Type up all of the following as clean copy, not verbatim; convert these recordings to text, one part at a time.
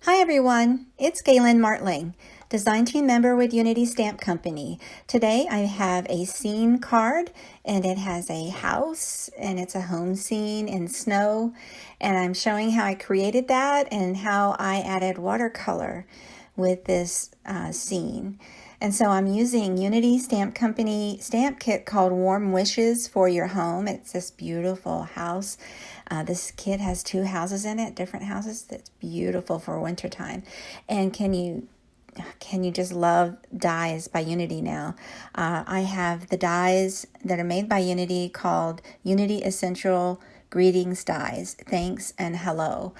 Hi everyone, it's Galen Martling, design team member with Unity Stamp Company. Today I have a scene card and it has a house and it's a home scene in snow, and I'm showing how I created that and how I added watercolor with this scene. And so I'm using Unity Stamp Company stamp kit called Warm Wishes for Your Home. It's this beautiful house. This kit has 2 houses in it, different houses. That's beautiful for wintertime. And can you just love dies by Unity now? I have the dies that are made by Unity called Unity Essential Greetings Dies. Thanks and hello.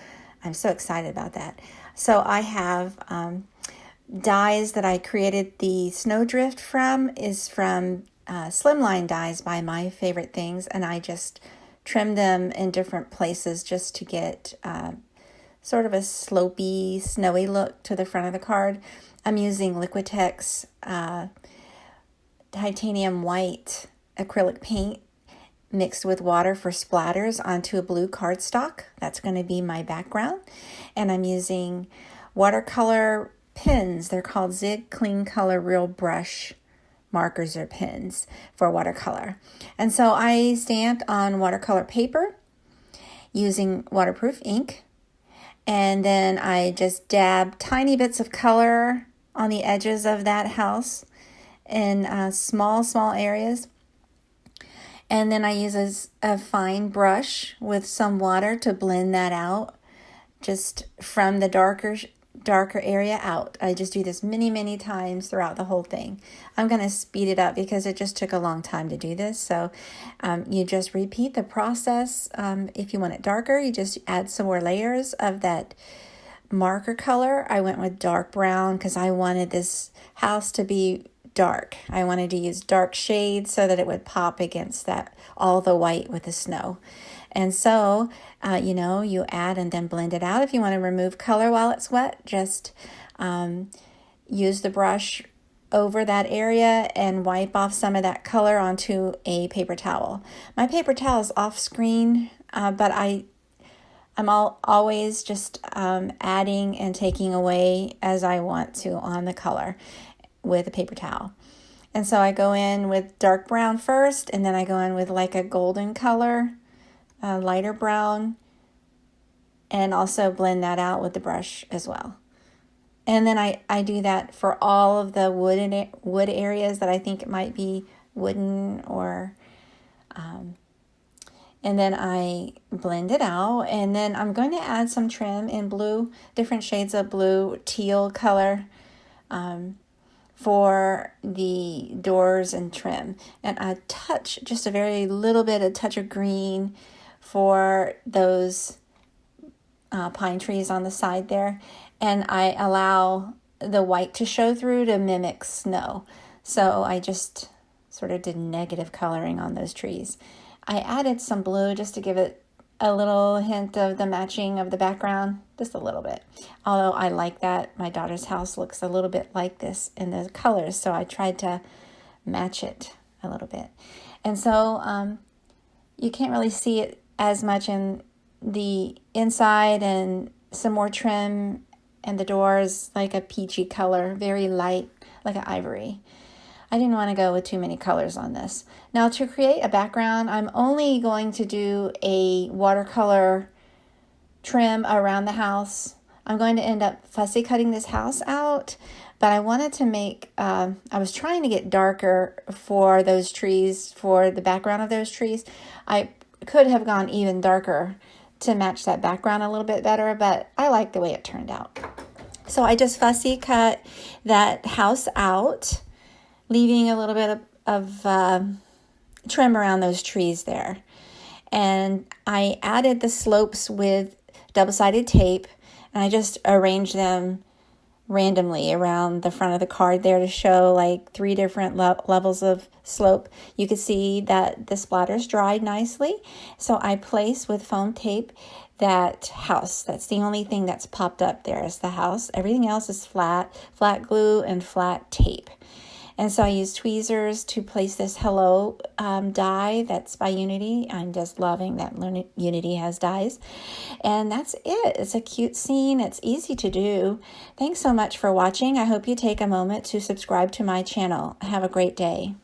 I'm so excited about that. So I have dies that I created the snowdrift from is from Slimline dies by My Favorite Things, and I just trimmed them in different places just to get sort of a slopey, snowy look to the front of the card. I'm using Liquitex titanium white acrylic paint mixed with water for splatters onto a blue cardstock. That's going to be my background. And I'm using watercolor pens. They're called Zig Clean Color Real Brush markers or pens for watercolor. And so I stamped on watercolor paper using waterproof ink. And then I just dabbed tiny bits of color on the edges of that house in small areas. And then I use a fine brush with some water to blend that out just from the darker area out. I just do this many times throughout the whole thing. I'm going to speed it up because it just took a long time to do this. So you just repeat the process. If you want it darker, you just add some more layers of that marker color. I went with dark brown because I wanted this house to be dark. I wanted to use dark shades so that it would pop against that all the white with the snow. And so, you add and then blend it out. If you want to remove color while it's wet, just use the brush over that area and wipe off some of that color onto a paper towel. My paper towel is off screen, but I'm always just adding and taking away as I want to on the color with a paper towel. And so I go in with dark brown first, and then I go in with like a golden color, lighter brown, and also blend that out with the brush as well. And then I do that for all of the wood areas that I think it might be wooden or and then I blend it out, and then I'm going to add some trim in blue, different shades of blue, teal color for the doors and trim, and a touch, just a very little bit, a touch of green for those pine trees on the side there, and I allow the white to show through to mimic snow. So I just sort of did negative coloring on those trees. I added some blue just to give it a little hint of the matching of the background, just a little bit. Although I like that my daughter's house looks a little bit like this in the colors, so I tried to match it a little bit. And so you can't really see it as much in the inside, and some more trim, and the doors like a peachy color, very light, like an ivory. I didn't want to go with too many colors on this. Now to create a background, I'm only going to do a watercolor trim around the house. I'm going to end up fussy cutting this house out, but I wanted to make, I was trying to get darker for those trees, for the background of those trees. I could have gone even darker to match that background a little bit better, but I like the way it turned out. So I just fussy cut that house out, leaving a little bit of trim around those trees there. And I added the slopes with double-sided tape, and I just arranged them randomly around the front of the card there to show like 3 different levels of slope. You could see that the splatters dried nicely. So I place with foam tape that house. That's the only thing that's popped up there is the house. Everything else is flat glue and flat tape. And so I use tweezers to place this hello die that's by Unity. I'm just loving that Unity has dies. And that's it. It's a cute scene. It's easy to do. Thanks so much for watching. I hope you take a moment to subscribe to my channel. Have a great day.